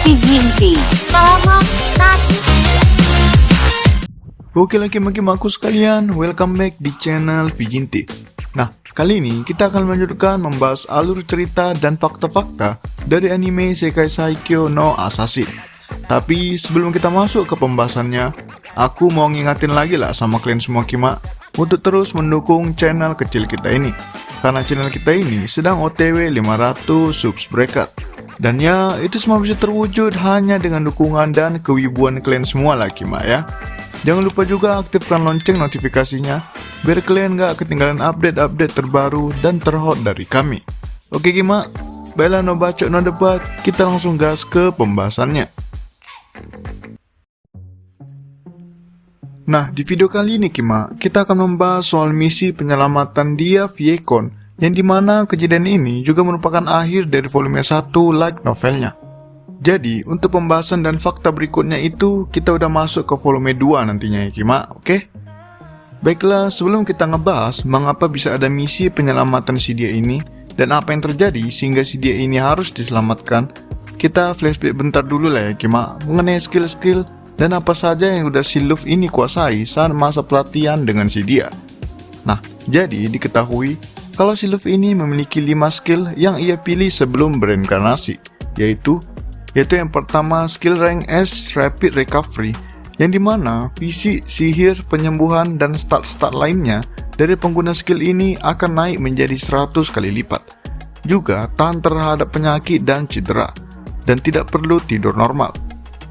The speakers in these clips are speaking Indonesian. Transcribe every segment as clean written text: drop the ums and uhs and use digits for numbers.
Vijinti. Oke laki-laki aku sekalian, welcome back di channel Vijinti. Nah, kali ini kita akan melanjutkan membahas alur cerita dan fakta-fakta dari anime Sekai Saikyo no Assassin. Tapi sebelum kita masuk ke pembahasannya, aku mau ngingatin lagi lah sama kalian semua Kima untuk terus mendukung channel kecil kita ini. Karena channel kita ini sedang OTW 500 subscriber. Dan ya, itu semua bisa terwujud hanya dengan dukungan dan kewibuan kalian semua lah Kima ya. Jangan lupa juga aktifkan lonceng notifikasinya biar kalian gak ketinggalan update-update terbaru dan terhot dari kami. Oke Kima, baiklah no bacot no debat, kita langsung gas ke pembahasannya. Nah, di video kali ini Kima, kita akan membahas soal misi penyelamatan Dia Viekon, yang dimana kejadian ini juga merupakan akhir dari volume 1 light novelnya. Jadi, untuk pembahasan dan fakta berikutnya itu, kita udah masuk ke volume 2 nantinya ya Kima, oke? Baiklah, sebelum kita ngebahas mengapa bisa ada misi penyelamatan si Dia ini, dan apa yang terjadi sehingga si Dia ini harus diselamatkan, kita flashback bentar dulu lah ya Kima, mengenai skill-skill dan apa saja yang udah si Luffy ini kuasai saat masa pelatihan dengan si Dia. Nah, jadi diketahui kalau si Luffy ini memiliki 5 skill yang ia pilih sebelum bereinkarnasi, yaitu yang pertama skill rank S Rapid Recovery, yang dimana visi, sihir, penyembuhan, dan stat-stat lainnya dari pengguna skill ini akan naik menjadi 100 kali lipat. Juga tahan terhadap penyakit dan cedera, dan tidak perlu tidur normal.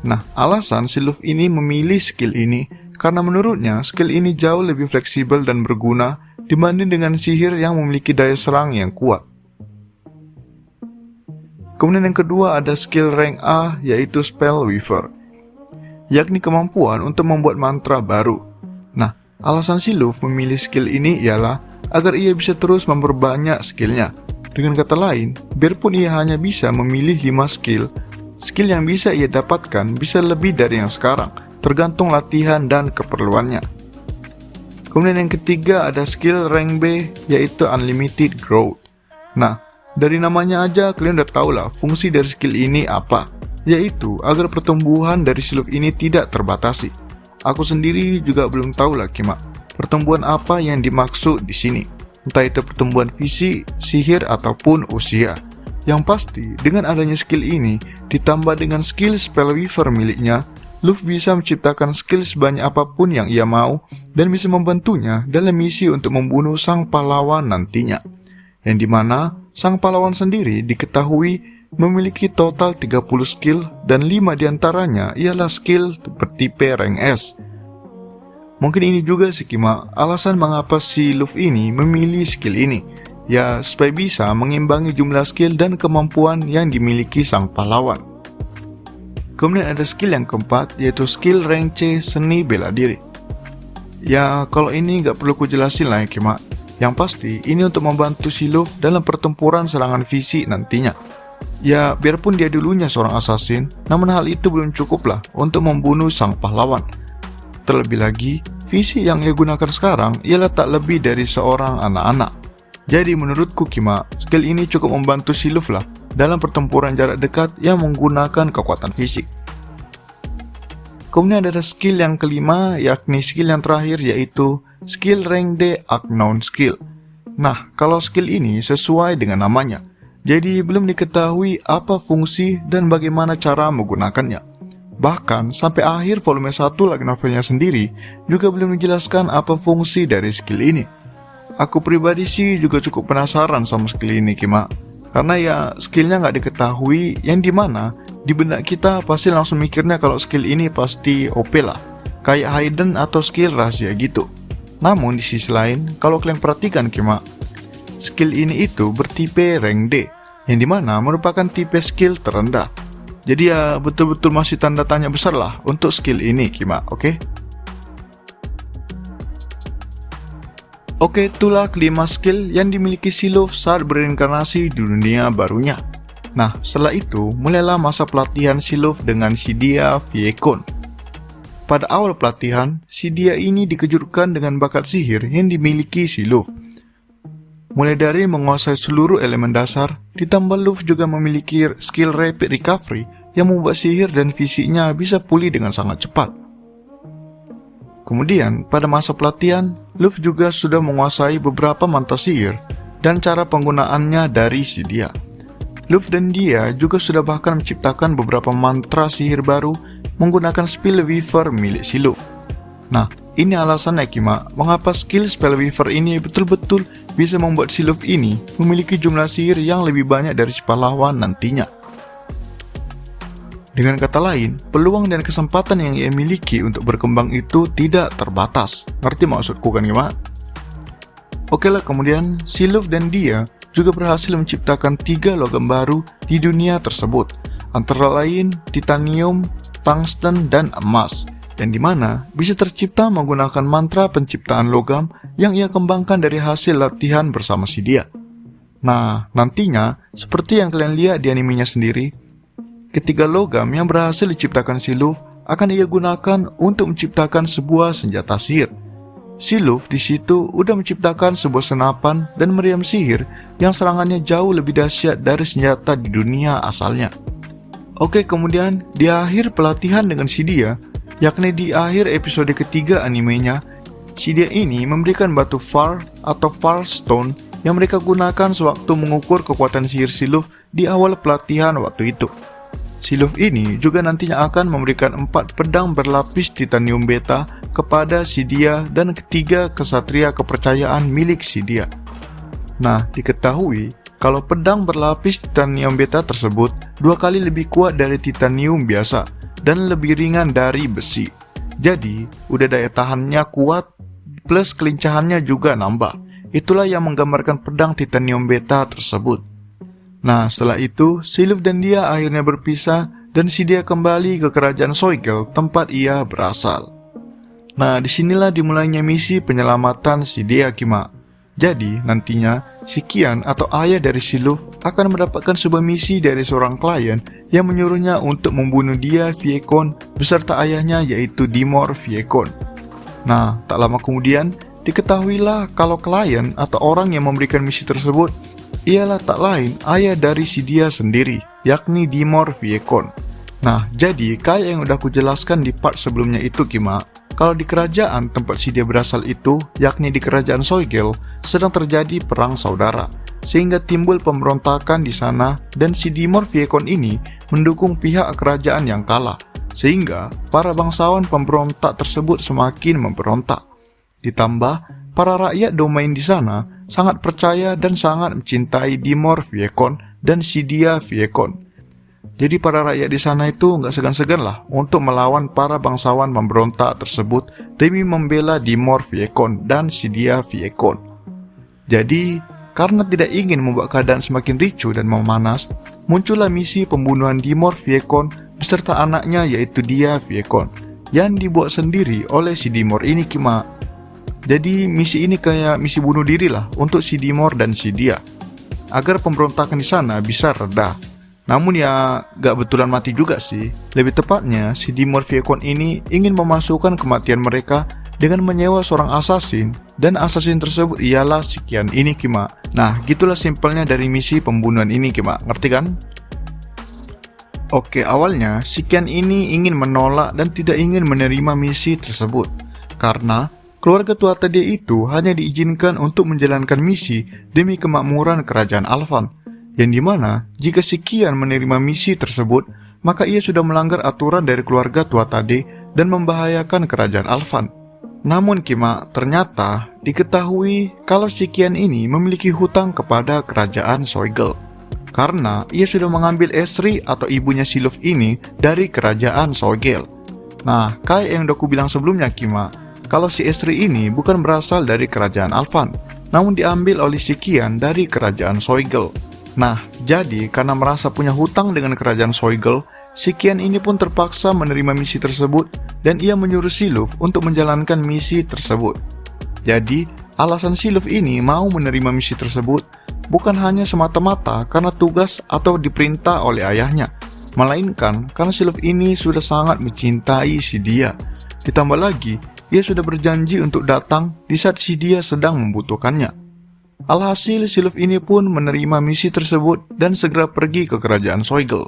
Nah, alasan si Luffy ini memilih skill ini karena menurutnya skill ini jauh lebih fleksibel dan berguna dibanding dengan sihir yang memiliki daya serang yang kuat. Kemudian yang kedua ada skill rank A, yaitu Spell Weaver, yakni kemampuan untuk membuat mantra baru. Nah, alasan si Luffy memilih skill ini ialah agar ia bisa terus memperbanyak skillnya. Dengan kata lain, biarpun ia hanya bisa memilih 5 skill yang bisa ia dapatkan bisa lebih dari yang sekarang, tergantung latihan dan keperluannya. Kemudian yang ketiga ada skill rank B, yaitu Unlimited Growth. Nah, dari namanya aja kalian udah tahu lah fungsi dari skill ini apa, yaitu agar pertumbuhan dari si Luffy ini tidak terbatasi. Aku sendiri juga belum tahu lah Kima, pertumbuhan apa yang dimaksud di sini. Entah itu pertumbuhan fisik, sihir ataupun usia. Yang pasti dengan adanya skill ini ditambah dengan skill Spell Weaver miliknya, Luffy bisa menciptakan skill sebanyak apapun yang ia mau dan bisa membantunya dalam misi untuk membunuh sang pahlawan nantinya. Yang dimana sang pahlawan sendiri diketahui memiliki total 30 skill dan 5 diantaranya ialah skill bertipe rank S. Mungkin ini juga sih Kima alasan mengapa si Luffy ini memilih skill ini, ya supaya bisa mengimbangi jumlah skill dan kemampuan yang dimiliki sang pahlawan. Kemudian ada skill yang keempat, yaitu skill rank C Seni Bela Diri. Ya kalau ini gak perlu kujelasin lah ya Kima. Yang pasti ini untuk membantu si Luffy dalam pertempuran serangan fisik nantinya. Ya biarpun dia dulunya seorang assassin, namun hal itu belum cukup lah untuk membunuh sang pahlawan. Terlebih lagi, visi yang ia gunakan sekarang ialah tak lebih dari seorang anak-anak. Jadi menurutku Kima, skill ini cukup membantu si Luffy lah dalam pertempuran jarak dekat yang menggunakan kekuatan fisik. Kemudian ada skill yang kelima, yakni skill yang terakhir, yaitu skill rank D Unknown Skill. Nah, kalau skill ini sesuai dengan namanya, jadi belum diketahui apa fungsi dan bagaimana cara menggunakannya. Bahkan sampai akhir volume 1 light novelnya sendiri juga belum menjelaskan apa fungsi dari skill ini. Aku pribadi sih juga cukup penasaran sama skill ini Kima, karena ya skillnya nggak diketahui, yang dimana di benak kita pasti langsung mikirnya kalau skill ini pasti OP lah, kayak hidden atau skill rahasia gitu. Namun di sisi lain, kalau kalian perhatikan Kima, skill ini itu bertipe rank D, yang dimana merupakan tipe skill terendah. Jadi ya betul-betul masih tanda tanya besar lah untuk skill ini Kima, oke? Oke, itulah kelima skill yang dimiliki si Luffy saat bereinkarnasi di dunia barunya. Nah, setelah itu mulailah masa pelatihan si Luffy dengan si Dia Viekon. Pada awal pelatihan, si Dia ini dikejutkan dengan bakat sihir yang dimiliki si Luffy. Mulai dari menguasai seluruh elemen dasar, ditambah Luffy juga memiliki skill Rapid Recovery yang membuat sihir dan fisiknya bisa pulih dengan sangat cepat. Kemudian, pada masa pelatihan, Luffy juga sudah menguasai beberapa mantra sihir dan cara penggunaannya dari si dia. Luffy dan dia juga sudah bahkan menciptakan beberapa mantra sihir baru menggunakan Spell Weaver milik si Luffy. Nah, ini alasannya Kima, mengapa skill Spell Weaver ini betul-betul bisa membuat si Luffy ini memiliki jumlah sihir yang lebih banyak dari si pahlawan nantinya. Dengan kata lain, peluang dan kesempatan yang ia miliki untuk berkembang itu tidak terbatas. Ngerti maksudku kan Kima? Oke lah, kemudian si Luffy dan dia juga berhasil menciptakan 3 logam baru di dunia tersebut, antara lain titanium, tungsten, dan emas, yang dimana bisa tercipta menggunakan mantra penciptaan logam yang ia kembangkan dari hasil latihan bersama si dia. Nah, nantinya, seperti yang kalian lihat di animenya sendiri, ketiga logam yang berhasil diciptakan si Luffy akan ia gunakan untuk menciptakan sebuah senjata sihir. Si Luffy di situ udah menciptakan sebuah senapan dan meriam sihir yang serangannya jauh lebih dahsyat dari senjata di dunia asalnya. Oke, kemudian di akhir pelatihan dengan si dia, yakni di akhir episode ketiga animenya, si dia ini memberikan batu Far atau Far Stone yang mereka gunakan sewaktu mengukur kekuatan sihir si Luffy di awal pelatihan waktu itu. Si Luffy ini juga nantinya akan memberikan 4 pedang berlapis titanium beta kepada si dia dan ketiga kesatria kepercayaan milik si dia. Nah, diketahui kalau pedang berlapis titanium beta tersebut 2 kali lebih kuat dari titanium biasa dan lebih ringan dari besi. Jadi, udah daya tahannya kuat plus kelincahannya juga nambah. Itulah yang menggambarkan pedang titanium beta tersebut. Nah, setelah itu, si Luffy dan dia akhirnya berpisah dan si dia kembali ke kerajaan Soigel tempat ia berasal. Nah, disinilah dimulainya misi penyelamatan si dia Kima. Jadi, nantinya, si Kian atau ayah dari si Luffy akan mendapatkan sebuah misi dari seorang klien yang menyuruhnya untuk membunuh dia Viekon beserta ayahnya yaitu Dimor Viekon. Nah, tak lama kemudian, diketahuilah kalau klien atau orang yang memberikan misi tersebut ialah tak lain ayah dari si dia sendiri, yakni Dimor Viekon. Nah, jadi kayak yang udah aku jelaskan di part sebelumnya itu Kima, kalau di kerajaan tempat si dia berasal itu, yakni di kerajaan Soigel, sedang terjadi perang saudara, sehingga timbul pemberontakan di sana dan si Dimor Viekon ini mendukung pihak kerajaan yang kalah, sehingga para bangsawan pemberontak tersebut semakin memberontak. Ditambah, para rakyat domain di sana sangat percaya dan sangat mencintai Dimor Viekon dan si dia Viekon. Jadi para rakyat di sana itu nggak segan-segan lah untuk melawan para bangsawan pemberontak tersebut demi membela Dimor Viekon dan si dia Viekon. Jadi, karena tidak ingin membuat keadaan semakin ricuh dan memanas, muncullah misi pembunuhan Dimor Viekon beserta anaknya yaitu dia Viekon, yang dibuat sendiri oleh si Dimor ini Kima. Jadi misi ini kayak misi bunuh diri lah untuk si Dimor dan si dia, agar pemberontakan di sana bisa reda. Namun ya gak betulan mati juga sih. Lebih tepatnya si Dimor Viekon ini ingin memasukkan kematian mereka dengan menyewa seorang assassin, dan assassin tersebut ialah si Kian ini Kima. Nah, gitulah simpelnya dari misi pembunuhan ini Kima, ngerti kan? Oke, awalnya si Kian ini ingin menolak dan tidak ingin menerima misi tersebut karena keluarga tua tadi itu hanya diizinkan untuk menjalankan misi demi kemakmuran kerajaan Alfan, yang dimana jika si Kian menerima misi tersebut, maka ia sudah melanggar aturan dari keluarga tua tadi dan membahayakan kerajaan Alfan. Namun Kima, ternyata diketahui kalau si Kian ini memiliki hutang kepada kerajaan Soigel, karena ia sudah mengambil istri atau ibunya si Luffy ini dari kerajaan Soigel. Nah, kayak yang udah aku bilang sebelumnya Kima, kalau si istri ini bukan berasal dari kerajaan Alfan, namun diambil oleh si Kian dari kerajaan Soigel. Nah, jadi karena merasa punya hutang dengan kerajaan Soigel, si Kian ini pun terpaksa menerima misi tersebut dan ia menyuruh si Luffy untuk menjalankan misi tersebut. Jadi, alasan si Luffy ini mau menerima misi tersebut bukan hanya semata-mata karena tugas atau diperintah oleh ayahnya, melainkan karena si Luffy ini sudah sangat mencintai si dia. Ditambah lagi, ia sudah berjanji untuk datang di saat si dia sedang membutuhkannya. Alhasil si Luffy ini pun menerima misi tersebut dan segera pergi ke kerajaan Soigel.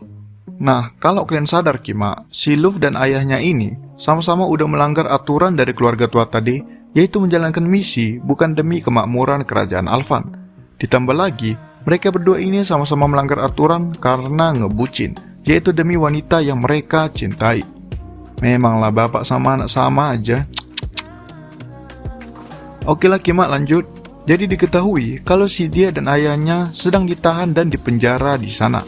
Nah, kalau kalian sadar Kima, si Luffy dan ayahnya ini sama-sama udah melanggar aturan dari keluarga tua tadi, yaitu menjalankan misi bukan demi kemakmuran kerajaan Alvan. Ditambah lagi, mereka berdua ini sama-sama melanggar aturan karena ngebucin, yaitu demi wanita yang mereka cintai. Memanglah bapak sama anak sama aja. Oke lah Kima, lanjut. Jadi diketahui kalau si dia dan ayahnya sedang ditahan dan dipenjara di sana.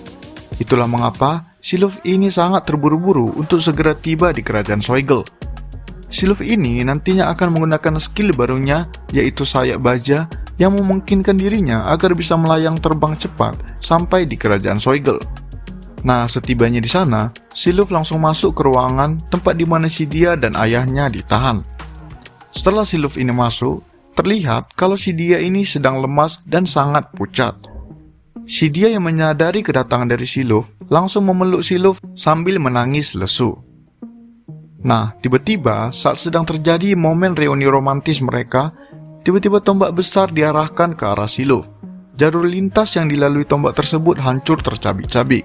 Itulah mengapa si Luffy ini sangat terburu-buru untuk segera tiba di kerajaan Soigel. Si Luffy ini nantinya akan menggunakan skill barunya, yaitu sayap baja, yang memungkinkan dirinya agar bisa melayang terbang cepat sampai di kerajaan Soigel. Nah, setibanya di sana, si Luffy langsung masuk ke ruangan tempat di mana si dia dan ayahnya ditahan. Setelah si Luffy ini masuk, terlihat kalau si dia ini sedang lemas dan sangat pucat. Si dia yang menyadari kedatangan dari si Luffy langsung memeluk si Luffy sambil menangis lesu. Nah, tiba-tiba saat sedang terjadi momen reuni romantis mereka, tiba-tiba tombak besar diarahkan ke arah si Luffy. Jalur lintas yang dilalui tombak tersebut hancur tercabik-cabik.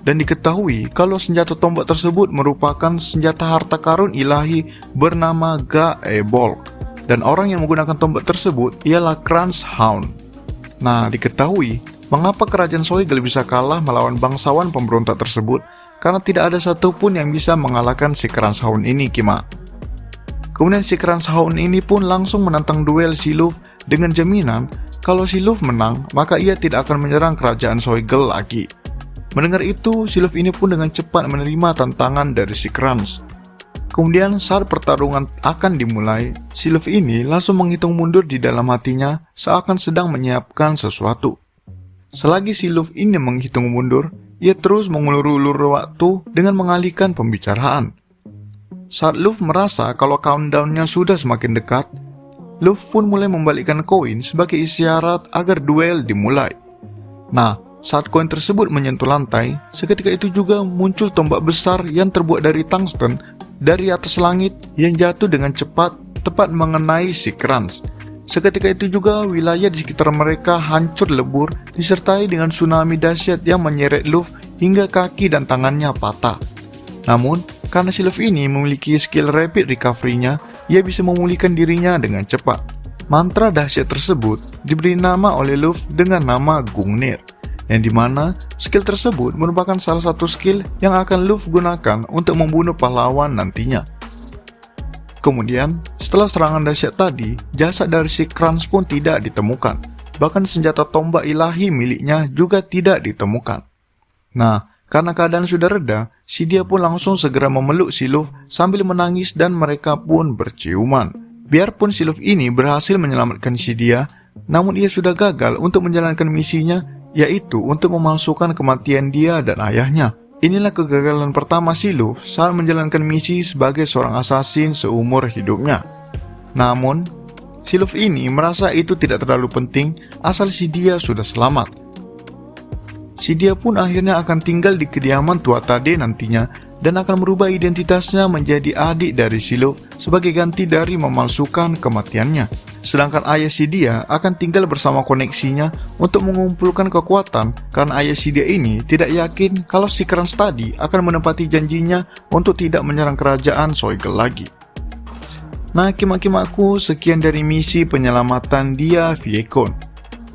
Dan diketahui kalau senjata tombak tersebut merupakan senjata harta karun ilahi bernama Ga-Ebol. Dan orang yang menggunakan tombak tersebut ialah Crunch Hound. Nah, diketahui mengapa kerajaan Soigel bisa kalah melawan bangsawan pemberontak tersebut, karena tidak ada satupun yang bisa mengalahkan si Crunch Hound ini, Kima. Kemudian si Crunch Hound ini pun langsung menantang duel si Luffy dengan jaminan kalau si Luffy menang, maka ia tidak akan menyerang kerajaan Soigel lagi. Mendengar itu, si Luffy ini pun dengan cepat menerima tantangan dari si Crunch. Kemudian saat pertarungan akan dimulai, si Luffy ini langsung menghitung mundur di dalam hatinya seakan sedang menyiapkan sesuatu. Selagi si Luffy ini menghitung mundur, ia terus mengulur-ulur waktu dengan mengalihkan pembicaraan. Saat Luffy merasa kalau countdown-nya sudah semakin dekat, Luffy pun mulai membalikkan koin sebagai isyarat agar duel dimulai. Nah, saat koin tersebut menyentuh lantai, seketika itu juga muncul tombak besar yang terbuat dari tungsten dari atas langit yang jatuh dengan cepat tepat mengenai si Crunch. Seketika itu juga wilayah di sekitar mereka hancur lebur disertai dengan tsunami dahsyat yang menyeret Luffy hingga kaki dan tangannya patah. Namun, karena si Luffy ini memiliki skill rapid recovery-nya, ia bisa memulihkan dirinya dengan cepat. Mantra dahsyat tersebut diberi nama oleh Luffy dengan nama Gungnir, yang dimana skill tersebut merupakan salah satu skill yang akan Luffy gunakan untuk membunuh pahlawan nantinya. Kemudian, setelah serangan dahsyat tadi, jasad dari si Crunch pun tidak ditemukan. Bahkan senjata tombak ilahi miliknya juga tidak ditemukan. Nah, karena keadaan sudah reda, si dia pun langsung segera memeluk si Luffy sambil menangis dan mereka pun berciuman. Biarpun si Luffy ini berhasil menyelamatkan si dia, namun ia sudah gagal untuk menjalankan misinya, yaitu untuk memalsukan kematian dia dan ayahnya. Inilah kegagalan pertama si Luffy saat menjalankan misi sebagai seorang assassin seumur hidupnya. Namun, si Luffy ini merasa itu tidak terlalu penting asal si dia sudah selamat. Si dia pun akhirnya akan tinggal di kediaman tua Tade nantinya dan akan merubah identitasnya menjadi adik dari si Luffy sebagai ganti dari memalsukan kematiannya. Sedangkan ayah si dia akan tinggal bersama koneksinya untuk mengumpulkan kekuatan karena ayah si dia ini tidak yakin kalau si Crunch tadi akan menepati janjinya untuk tidak menyerang kerajaan Soigel lagi. Nah, Kima-kimaku, sekian dari misi penyelamatan dia Viekon.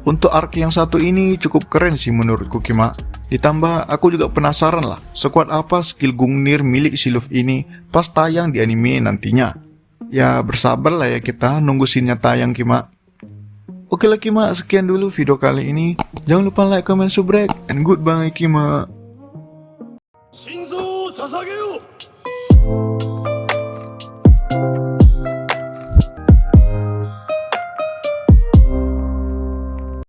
Untuk arc yang satu ini cukup keren sih menurutku, Kima. Ditambah aku juga penasaran lah sekuat apa skill Gungnir milik si Luffy ini pas tayang di anime nantinya. Ya bersabar lah ya kita nunggu scene-nya tayang, Kima. Oke lah Kima, sekian dulu video kali ini. Jangan lupa like, comment, subscribe, and goodbye Kima. 心臓を捧げよう